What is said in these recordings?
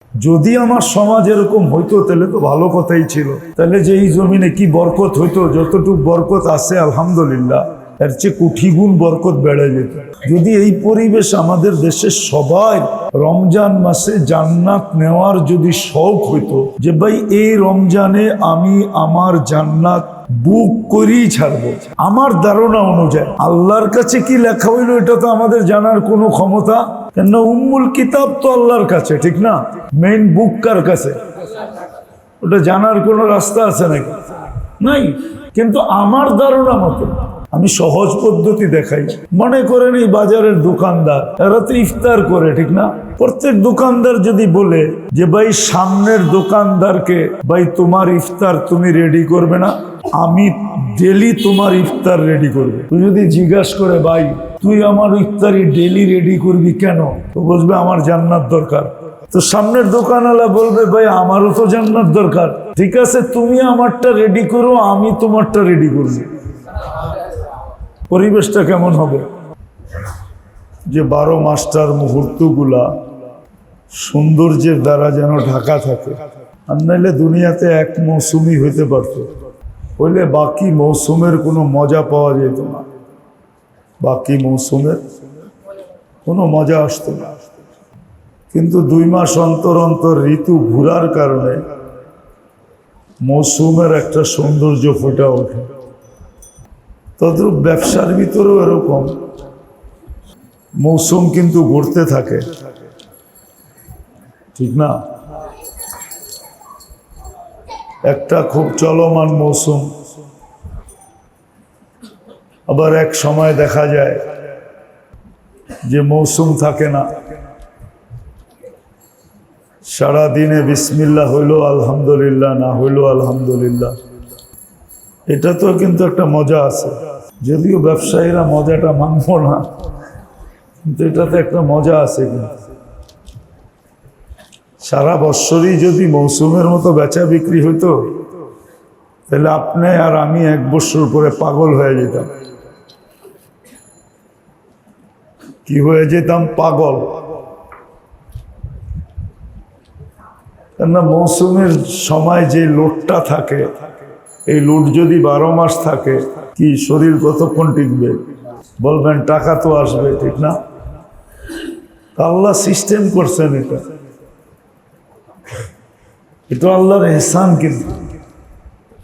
যদি আমার সমাজ এরকম হইতো তাহলে তো ভালো কথাই ছিল। তাহলে যে এই জমিনে কি বরকত হইতো, যতটুকু বরকত আছে আলহামদুলিল্লাহ, এর চেয়ে কোটি গুণ বরকত বেড়ে যেত। যদি এই পরিবেশ আমাদের দেশের সবাই রমজান মাসে জান্নাত নেওয়ার যদি শখ হইতো, যে ভাই এই রমজানে আমি আমার জান্নাত বুক করেই ছাড়বো, আমার ধারণা অনুযায়ী আল্লাহর কাছে কি লেখা হইলো এটা তো আমাদের জানার কোনো ক্ষমতা, কেন উম্মুল কিতাব তো আল্লাহর কাছে, ঠিক না? মেইন বুক কার কাছে, ওটা জানার কোনো রাস্তা আছে নাকি? নাই। কিন্তু আমার ধারণা মতো আমি সহজ পদ্ধতি দেখাই। মনে করেন এই বাজারের দোকানদার, এরা তো ইফতার করে, ঠিক না? প্রত্যেক দোকানদার যদি বলে যে ভাই সামনের দোকানদারকে, ভাই তোমার ইফতার তুমি রেডি করবে না, আমি ডেলি তোমার ইফতার রেডি করবে। তুই যদি জিজ্ঞাসা করে ভাই তুই আমার ইফতারি ডেলি রেডি করবি কেন, তো বলবে আমার জান্নাত দরকার। তো সামনের দোকানওয়ালা বলবে ভাই আমারও তো জান্নাত দরকার, ঠিক আছে তুমি আমারটা রেডি করো, আমি তোমারটা রেডি করবো। পরিবেশটা কেমন হবে? যে 12 মাসটার মুহূর্তগুলা সৌন্দর্যের দ্বারা যেন ঢাকা থাকে। আর নাইলে দুনিয়াতে এক মৌসুমই হইতে পারত, হইলে বাকি মৌসুমের কোনো মজা পাওয়া যেত না, বাকি মৌসুমের কোনো মজা আসতো না। কিন্তু 2 মাস অন্তর অন্তর ঋতু ঘুরার কারণে মৌসুমের একটা সৌন্দর্য ফুটে ওঠে। তদ্রূপ ব্যবসার ভিতরেও এরকম মৌসুম কিন্তু ঘুরতে থাকে, ঠিক না? একটা খুব চলমান মৌসুম, আবার এক সময় দেখা যায় যে মৌসুম থাকে না, সারা দিনে বিসমিল্লাহ হইল আলহামদুলিল্লাহ, না হইল আলহামদুলিল্লাহ। এটা তো কিন্তু একটা মজা আছে, যদিও ব্যবসায়ীরা মজাটা মানব না, কিন্তু এটাতে একটা মজা আছে। কিন্তু সারা বৎসরই যদি মৌসুমের মতো বেচা বিক্রি হইতো, তাহলে আপনি আর আমি 1 বছর পরে পাগল হয়ে যেতাম। কি হয়ে যেতাম? পাগল। কেননা মৌসুমের সময় যে লোডটা থাকে, এই লোড যদি 12 মাস থাকে, কি শরীর কতক্ষণ টিকবে? বলবেন টাকা তো আসবে, ঠিক না? আল্লাহ সিস্টেম করছেন এটা, এটা আল্লাহর এহসান। কিন্তু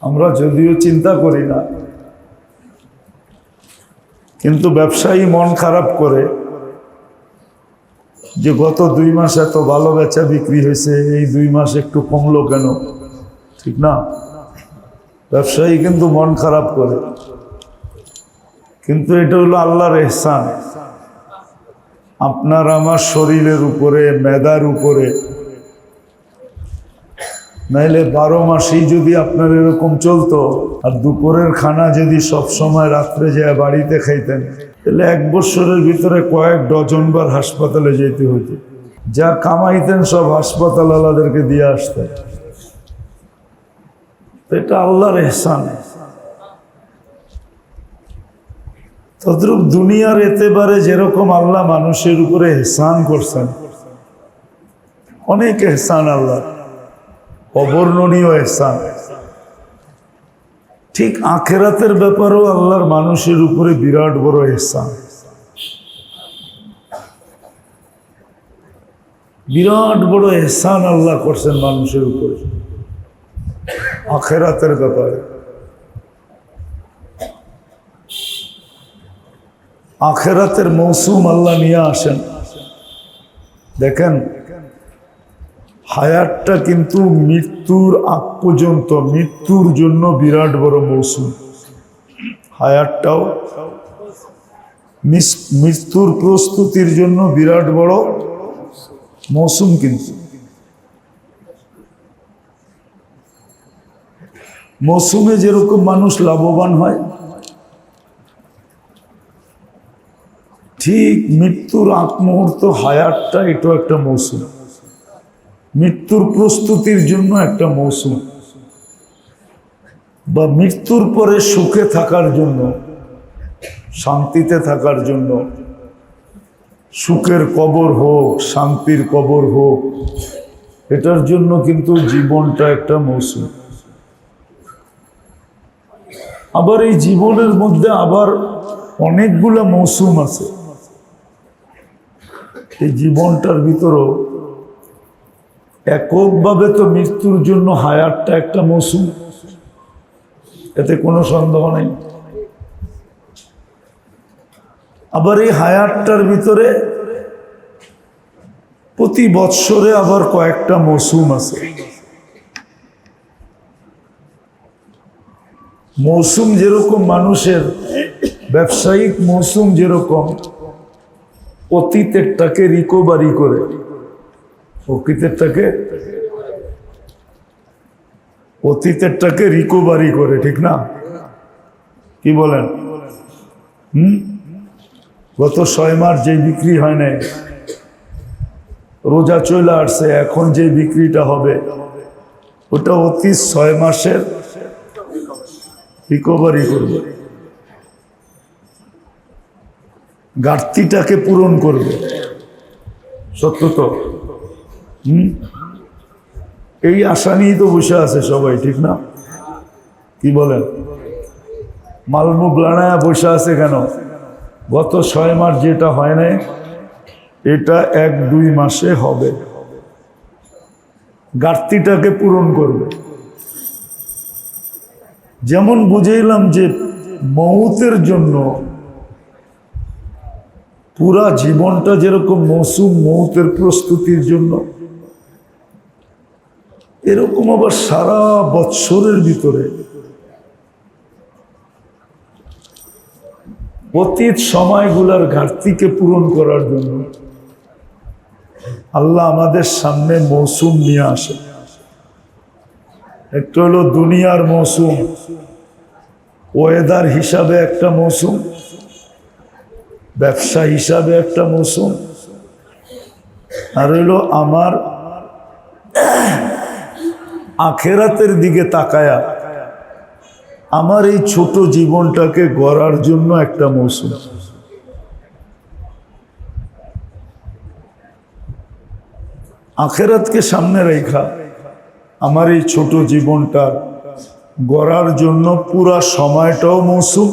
আমরা যদিও চিন্তা করি না, কিন্তু ব্যবসায়ী মন খারাপ করে যে গত 2 মাস এত ভালো বেচা বিক্রি হয়েছে, এই 2 মাস একটু কমলো কেন, ঠিক না? ব্যবসায়ী কিন্তু মন খারাপ করে, কিন্তু এটা হলো আল্লাহর এহসান। আপনার আমার শরীরের উপরে, মেধার উপরে, নাইলে 12 মাসেই যদি আপনার এরকম চলতো, আর দুপুরের খানা যদি সব সময় রাত্রে যায় বাড়িতে খাইতেন, তাহলে 1 বছরের ভিতরে কয়েক ডজনবার হাসপাতালে যেতে হতো। যা কামাইতেন সব হাসপাতাল আলাদেরকে দিয়ে আসতেন। এটা আল্লাহর এহসান। তদ্রূপ দুনিয়ার এতেবারে যেরকম আল্লাহ মানুষের উপরে এহসান করছেন, অনেক এহসান আল্লাহ, অবর্ণনীয় এহসান। ঠিক আখেরাতের ব্যাপারেও আল্লাহর মানুষের উপরে বিরাট বড় এহসান, বিরাট বড় এহসান আল্লাহ করছেন মানুষের উপরে আখেরাতের ব্যাপারে। আখেরাতের মৌসুম আল্লাহ নিয়ে আসেন। দেখেন হায়াতটা কিন্তু মৃত্যুর আগ পর্যন্ত, মৃত্যুর জন্য বিরাট বড় মৌসুম। হায়াতটাও মৃত্যুর প্রস্তুতির জন্য বিরাট বড় মৌসুম। কিন্তু মৌসুমে যেরকম মানুষ লাভবান হয়, ঠিক মৃত্যুর আগ মুহূর্ত হায়াতটা এটাও একটা মৌসুম, মৃত্যুর প্রস্তুতির জন্য একটা মৌসুম, বা মৃত্যুর পরে সুখে থাকার জন্য, শান্তিতে থাকার জন্য, সুখের কবর হোক, শান্তির কবর হোক, এটার জন্য কিন্তু জীবনটা একটা মৌসুম। আবার এই জীবনের মধ্যে আবার অনেকগুলা মৌসুম আছে। এই জীবনটার ভিতরও এককভাবে তো মৃত্যুর জন্য হায়াতটা একটা মৌসুম, এতে কোনো সন্দেহ নেই। আবার এই হায়াতটার ভিতরে প্রতি বৎসরে আবার কয়েকটা মৌসুম আছে। মৌসুম যেরকম মানুষের ব্যবসায়িক মৌসুম যেরকম অতীতেরটাকে রিকভারি করে, অতীতেরটাকে রিকভারি করে, ঠিক না? কি বলেন? গত 6 মাস যে বিক্রি হয় নাই, রোজা চলে আসছে, এখন যে বিক্রিটা হবে ওটা অতীত 6 মাসের রিকভারি করবে, ঘাটতিটাকে পূরণ করবে। সত্য তো? এই আশা নিয়েই তো বসে আছে সবাই, ঠিক না? কি বলেন? মালমুখ লাড়ায় বসে আছে কেন? গত 6 মাস যেটা হয় নাই এটা 1-2 মাসে হবে, ঘাটতিটাকে পূরণ করবে। যেমন বুঝাইলাম যে মৌতের জন্য পুরা জীবনটা যেরকম মৌসুম, মৌতের প্রস্তুতির জন্য, এরকম আবার সারা বৎসরের ভিতরে অতীত সময়গুলার ঘাটতিকে পূরণ করার জন্য আল্লাহ আমাদের সামনে মৌসুম নিয়ে আসে। একটা হলো দুনিয়ার মৌসুম, ওয়েদার হিসাবে একটা মৌসুম, ব্যবসা হিসাবে একটা মৌসুম, আর হইলো আমার আখেরাতের দিকে তাকায়া আমার এই ছোট জীবনটাকে গড়ার জন্য একটা মৌসুম। আখেরাতকে সামনে রেখা আমার এই ছোট জীবনটা গড়ার জন্য পুরা সময়টাও মৌসুম।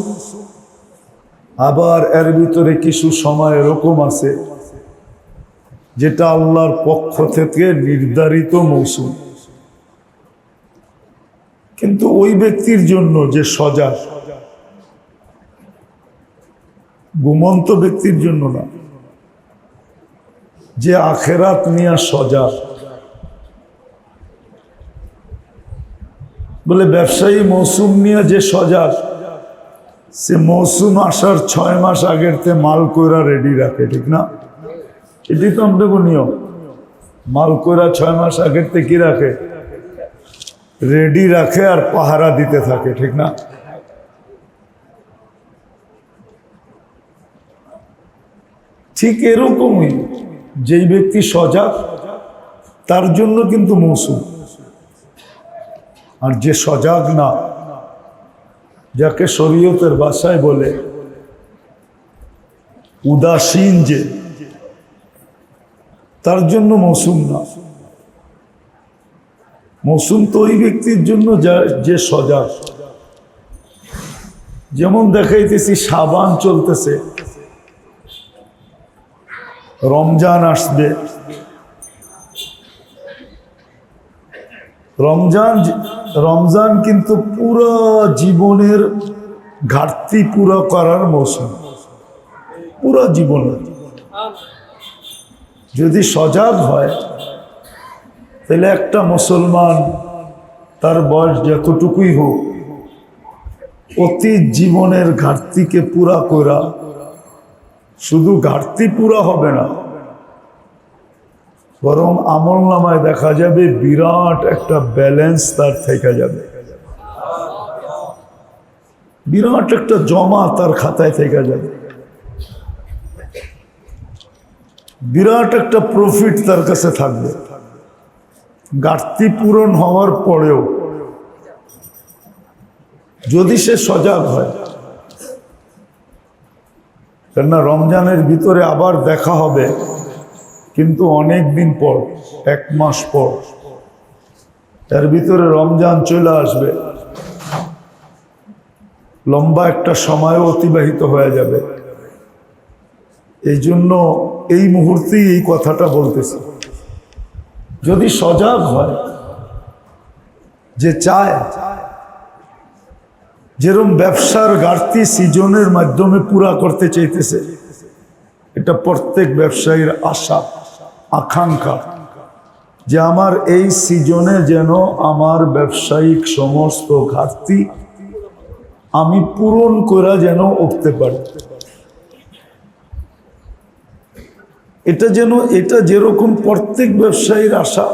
আবার এর ভিতরে কিছু সময় এরকম আছে যেটা আল্লাহর পক্ষ থেকে নির্ধারিত মৌসুম। কিন্তু ওই ব্যক্তির জন্য যে সজাগ, ঘুমন্ত ব্যক্তির জন্য না, যে আখেরাত নিয়ে সজাগ। বলে ব্যবসায়ী মৌসুম নিয়ে যে সজাগ, সে মৌসুম আসার 6 মাস আগের তে মাল কইরা রেডি রাখে, ঠিক না? এটি তো আমাদের নিয়ম। মাল কইরা 6 মাস আগের তে কি রাখে? রেডি রাখে আর পাহারা দিতে থাকে, ঠিক না? ঠিক এরকমই যেই ব্যক্তি সজাগ তার জন্য কিন্তু মৌসুম। আর যে সজাগ না, যাকে শরীয়তের ভাষায় বলে উদাসীন, যে তার জন্য মৌসুম না। মৌসুম তো ওই ব্যক্তির জন্য যে সজাগ। যেমন দেখাইতেছি শাবান চলতেছে, রমজান আসবে, রমজান কিন্তু পুরো জীবনের ঘাটতি পুরো করার মৌসুম। পুরো জীবনের যদি সজাগ হয় তাহলে একটা মুসলমান তার বয়স যতটুকুই হোক অতীত জীবনের ঘাটতিকে পুরা করা, শুধু ঘাটতি পুরা হবে না, বরং আমল নামায় দেখা যাবে বিরাট একটা ব্যালেন্স তার থেকে যাবে, বিরাট একটা জমা তার খাতায় থেকে যাবে, বিরাট একটা প্রফিট তার কাছে থাকবে ঘাটতি পূরণ হওয়ার পরেও, যদি সে সজাগ হয়। কেননা রমজানের ভিতরে আবার দেখা হবে কিন্তু অনেক দিন পর, 1 মাস পর, এর ভিতরে রমজান চলে আসবে, লম্বা একটা সময়ও অতিবাহিত হয়ে যাবে। এই জন্য এই মুহূর্তেই এই কথাটা বলতেছি, যদি সজাগ হয়, যে চায় যেরকম ব্যবসার ঘাটতি সিজনের মাধ্যমে পুরা করতে চাইতেছে, এটা প্রত্যেক ব্যবসায়ীর আশা আকাঙ্ক্ষা, যে আমার এই সিজনে যেন আমার ব্যবসায়িক সমস্ত ঘাটতি আমি পূরণ করা যেন উঠতে পারি। এটা যেরকম প্রত্যেক ব্যবসায়ীর আশা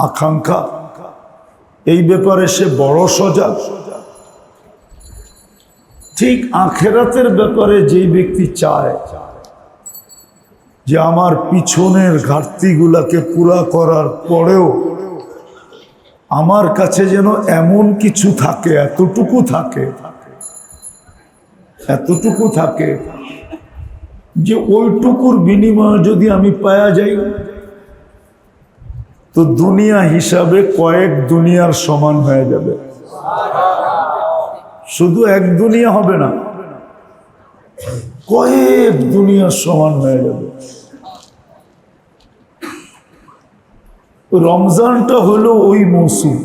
আকাঙ্ক্ষা, এই ব্যাপারে সে বড় সজাগ, ঠিক আখেরাতের ব্যাপারে যেই ব্যক্তি চায় যে আমার পিছনের ঘাটতিগুলাকে পুরা করার পরেও আমার কাছে যেন এমন কিছু থাকে, এতটুকু থাকে যে ওইটুকুর বিনিময়ে যদি আমি পাওয়া যাই তো দুনিয়া হিসাবে কয়েক দুনিয়ার সমান হয়ে যাবে। শুধু এক দুনিয়া হবে না, কয়েক দুনিয়ার সমান হয়ে যাবে। রমজানটা হলো ওই মৌসুম,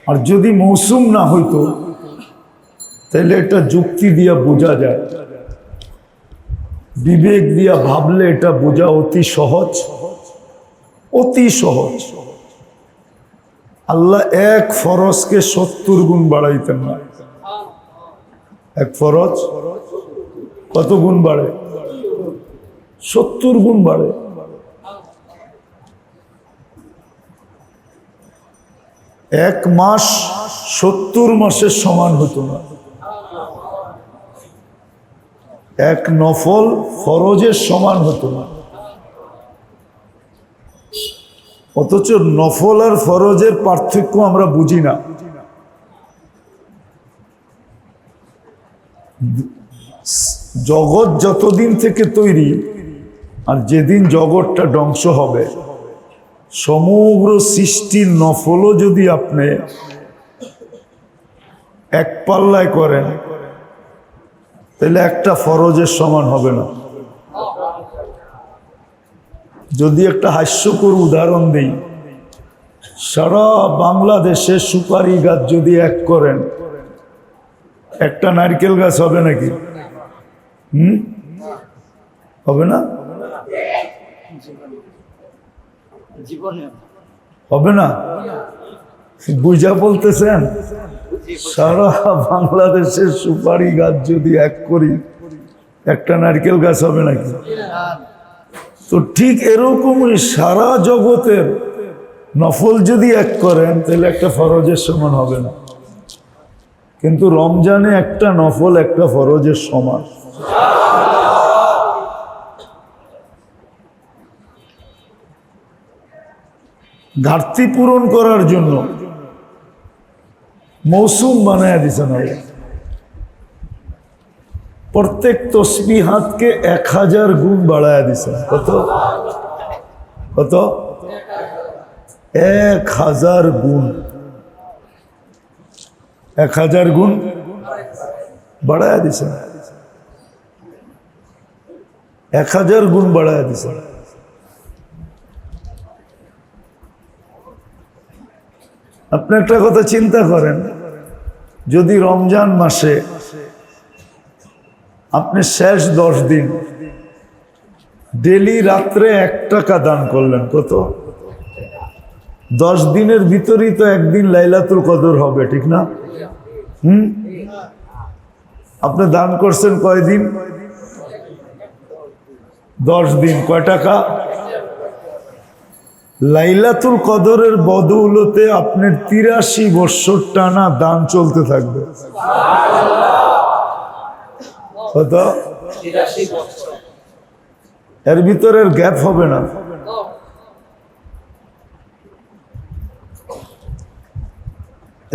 আর যদি মৌসুম না হইতো তাহলে এটা যুক্তি দিয়া বোঝা যায়, বিবেক দিয়া ভাবলে এটা বোঝা অতি সহজ। আল্লাহ এক ফরজকে 70 গুণ বাড়াইতেন না। এক ফরজ কত গুণ বাড়ে? 70 গুণ বাড়ে। এক মাস 70 মাসের সমান হতো না। এক নফল ফরজের সমান হতো না। অথচ নফল আর ফরজের পার্থক্য আমরা বুঝি না। জগৎ যতদিন থেকে তৈরি আর যেদিন জগৎটা ধ্বংস হবে, সমগ্র সৃষ্টির নফলও যদি আপনি এক পাল্লায় করেন তাহলে একটা ফরজের সমান হবে না। যদি একটা হাস্যকর উদাহরণ দিই, সারা বাংলাদেশে সুপারি গাছ যদি এক করেন, একটা নারকেল গাছ হবে নাকি? হবে না? হবে না? বুঝা বলতেছেন? সারা বাংলাদেশের সুপারি গাছ যদি এক করি, একটা নারকেল গাছ হবে নাকি? তো ঠিক এরকমই সারা জগতের নফল যদি এক করেন তাহলে একটা ফরজের সমান হবে না। কিন্তু রমজানে একটা নফল একটা ফরজের সমান। ঘাটতি পূরণ করার জন্য মৌসুম বানায় দিছেন। প্রত্যেক তসবিহাতকে 1000 গুণ বাড়ায় দিছেন। কত? 1000 গুণ। 1000 গুণ বাড়ায় দিছেন। 1000 গুণ বাড়ায় দিছেন। আপনি একটা কথা চিন্তা করেন, যদি রমজান মাসে আপনি শেষ 10 দিন ডেলি রাত্রে 1 টাকা দান করলেন, কত? 10 দিনের ভিতরেই তো একদিন লাইলাতুল কদর হবে, ঠিক না? আপনি দান করছেন কয়দিন? 10 দিন। কয় টাকা? লাইলাতুল কদরের বদৌলতে আপনার 83 বছর টানা দান চলতে থাকবে। কত? 83 বছর। এর ভিতরের গ্যাপ হবে না।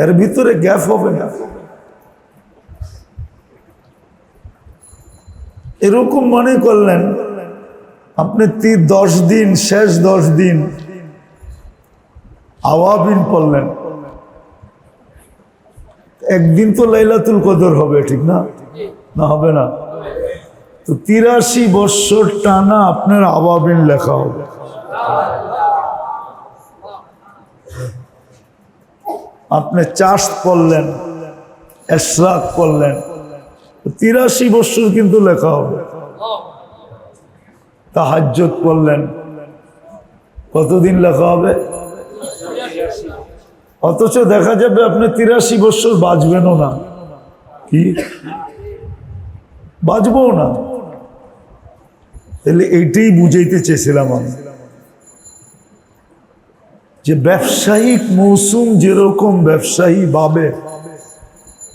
এর ভিতরে গ্যাপ হবে না। এরকম মনে করলেন আপনি 10 দিন, শেষ 10 দিন আওয়াবিন পড়লেন, একদিন তো লাইলাতুল কদর হবে, ঠিক না? না হবে না? তো 83 বছর টানা আপনার আওয়াবিন লেখা হবে। আপনি চাষ পড়লেন, এশরাক পড়লেন, 83 বছর কিন্তু লেখা হবে। তাহাজ্জুদ পড়লেন, কতদিন লেখা হবে? অথচ দেখা যাবে আপনি 83 বছর বাঁচবেনও না। কি বাঁচবো না? তাহলে এইটাই বুঝাইতে চেয়েছিলাম আমি, যে ব্যবসায়িক মৌসুম যেরকম ব্যবসায়ী ভাবে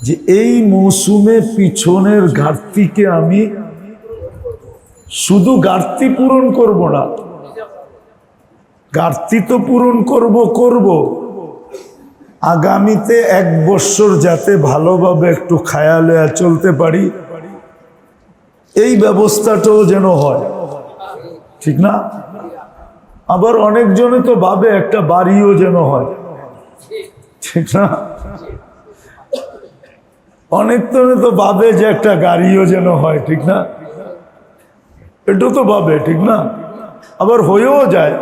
যে এই মৌসুমে পিছনের ঘাটতিকে আমি শুধু ঘাটতি পূরণ করব না, ঘাটতি তো পূরণ করব, আগামীতে 1 বছর যাতে ভালোভাবে একটু খায়ালে চলতে পারি, এই ব্যবস্থাটাও যেন হয়, ঠিক না? আবার অনেকজনে তো ভাবে একটা বাড়িও যেন হয়, ঠিক না? অনেকজনে তো ভাবে যে একটা গাড়িও যেন হয়, ঠিক না? এটা তো ভাবে, ঠিক না? আবার হয়েও যায়,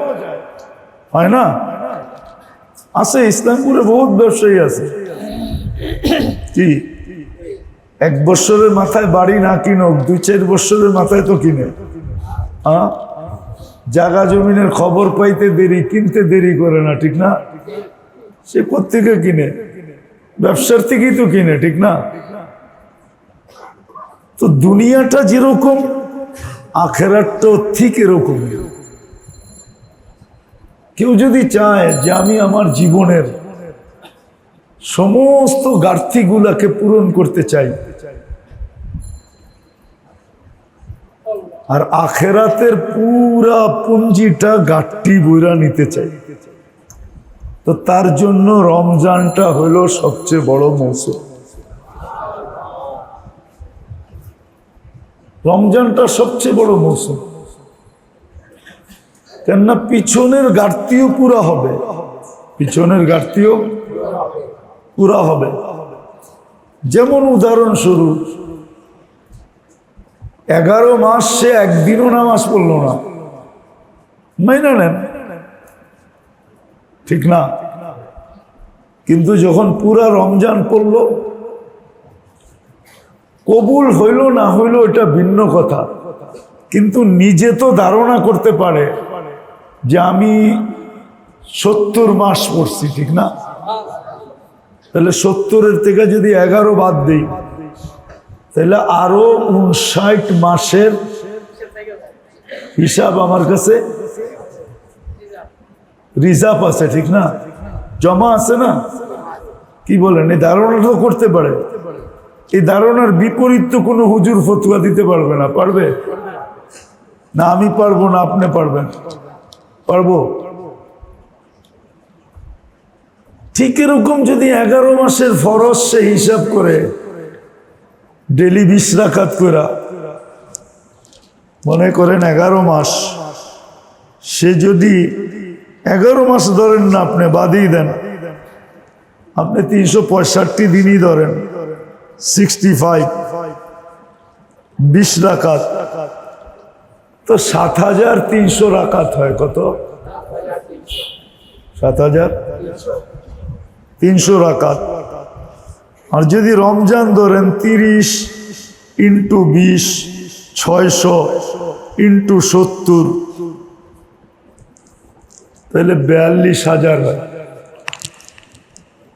হয় না? আছে, ইসলামপুরে বহুত ব্যবসায়ী আছে। কি 1 বছরের মাথায় বাড়ি না কিনুক, 2-4 বছরের মাথায় তো কিনে। জায়গা জমিনের খবর পাইতে দেরি, কিনতে দেরি করে না, ঠিক না? সে কোত্থেকে কিনে? ব্যবসার থেকেই তো কিনে, ঠিক না? তো দুনিয়াটা যেরকম, আখেরাতটাও ঠিক এরকম। কেউ যদি চায় যে আমি আমার জীবনের সমস্ত ঘাটতিগুলাকে পূরণ করতে চাই আর আখেরাতের পুরা পুঞ্জিটা ঘাটতি বইরা নিতে চাই, তো তার জন্য রমজানটা হলো সবচেয়ে বড় মৌসুম। রমজানটা সবচেয়ে বড় মৌসুম, কেননা পিছনের ঘাটতিও পুরা হবে, পিছনের ঘাটতিও পুরা হবে। যেমন উদাহরণস্বরূপ 11 মাস সে একদিনও নামাজ পড়লো না, মাইনা নেন, ঠিক না? কিন্তু যখন পুরা রমজান পড়লো, কবুল হইল না হইল এটা ভিন্ন কথা, কিন্তু নিজে তো ধারণা করতে পারে যে আমি 70 মাস পড়ছি, ঠিক না? তাহলে 70-এর থেকে যদি 11 বাদ দিই, তাহলে আরো 59 মাসের হিসাব আমার কাছে রিজার্ভ আছে, ঠিক না? জমা আছে না? কি বলেন? এই ধারণা তো করতে পারে। এই ধারণার বিপরীত তো কোনো হুজুর ফতুয়া দিতে পারবে না, পারবে না? আমি পারবো না, আপনি পারবেন? পারবো। ঠিক এরকম যদি 11 মাসের ফরজ সে হিসাব করে ডেলি 20 রাকাত করে, মনে করেন 11 মাস, সে যদি 11 মাস ধরেন না, আপনি বাদই দেন, আপনি 365 দিনই ধরেন, 65, 20 রাকাত, তো 7300 রাকাত হয়। কত? 7300 রাকাত। আর যদি রমজান ধরেন 30 × 20, 600 × 70, তাহলে 42,000 হয়।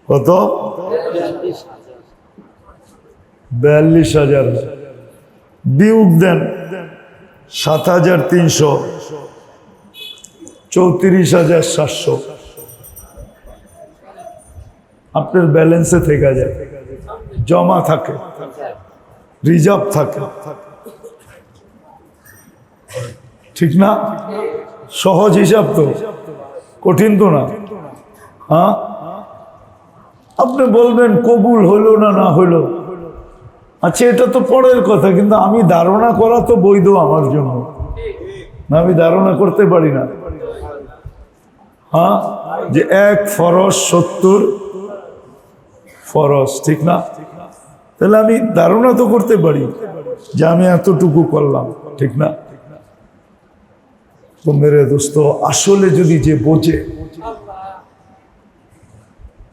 কত? 42,000 হয়। বিয়োগ দেন 7300, 34,700 আপনার ব্যালেন্সে থেকে যায়, জমা থাকে, রিজার্ভ থাকে, ঠিক না? সহজ হিসাব তো, কঠিন তো না। আপনি বলবেন কবুল হলো না, না হলো, আচ্ছা, এটা তো পরের কথা, কিন্তু আমি ধারণা করা তো বৈধ আমার জন্য না? আমি ধারণা করতে পারি না, হ্যাঁ, যে 1 ফরজ 70 ফরজ, ঠিক না? তাহলে আমি ধারণা তো করতে পারি যে আমি এতটুকু করলাম, ঠিক না? তো মেরে দোস্ত, আসলে যদি যে বোঝে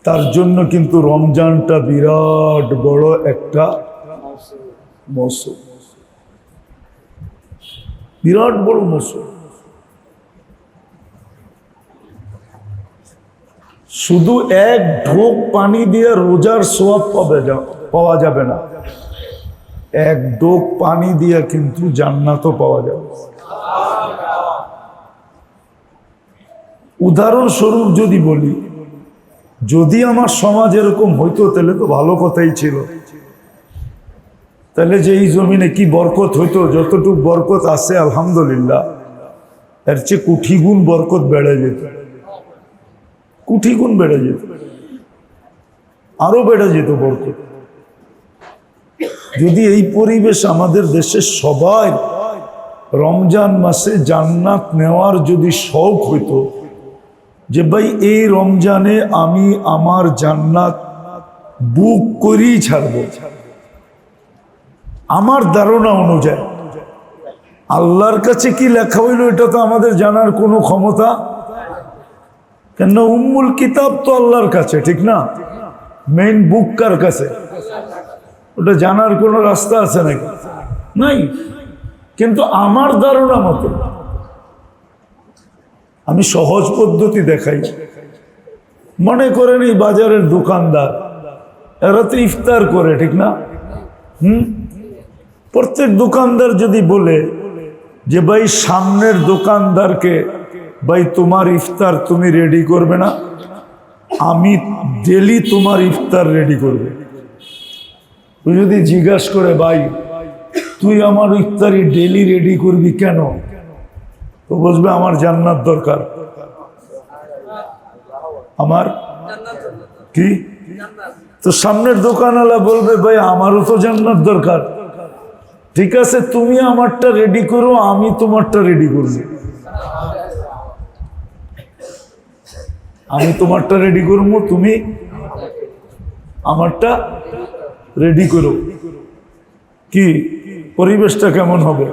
তার জন্য কিন্তু রমজানটা বিরাট বড় একটা মৌসুম, বিরাট বড় মৌসুম। শুধু এক ঢোক পানি দিয়ে রোজার সোয়াব পাওয়া যাবে না, এক ঢোক পানি দিয়ে কিন্তু জান্নাতও পাওয়া যাবে। উদাহরণস্বরূপ যদি বলি, যদি আমার সমাজ এরকম হইতো তাহলে তো ভালো কথাই ছিল। তাহলে যে এই জমিনে কি বরকত হইতো, যতটুকু বরকত আছে আলহামদুলিল্লাহ, এর চেয়ে কোটি গুণ বরকত বেড়ে যেত, কোটি গুণ বেড়ে যেত, আরো বেড়ে যেত বরকত। যদি এই পরিবেশ আমাদের দেশের সবাই রমজান মাসে জান্নাত নেওয়ার যদি শৌক হইতো, যে ভাই এই রমজানে আমি আমার জান্নাত বুক করেই ছাড়ব, আমার ধারণা অনুযায়ী আল্লাহর কাছে কি লেখা হইল এটা তো আমাদের জানার কোনো ক্ষমতা, কেন উম্মুল কিতাব তো আল্লাহর কাছে, ঠিক না? মেইন বুক কার কাছে? ওটা জানার কোনো রাস্তা আছে নাকি? নাই। কিন্তু আমার ধারণা মতো আমি সহজ পদ্ধতি দেখাই। মনে করেন এই বাজারের দোকানদার, এরা তো ইফতার করে, ঠিক না? প্রত্যেক দোকানদার যদি বলে যে ভাই সামনের দোকানদারকে, ভাই তোমার ইফতার তুমি রেডি করবে না, আমি ডেলি তোমার ইফতার রেডি করবে। তুই যদি জিজ্ঞাসা করে ভাই তুই আমার ইফতারি ডেলি রেডি করবি কেন, তো বুঝবে আমার জান্নাত দরকার। আমার কি? তো সামনের দোকানওয়ালা বলবে ভাই আমারও তো জান্নাত দরকার। ঠিক আছে, তুমি আমারটা রেডি করো, আমি তোমারটা রেডি করব। আমি তোমারটা রেডি করবো, তুমি আমারটা রেডি করো। কি পরিবেশটা কেমন হবে?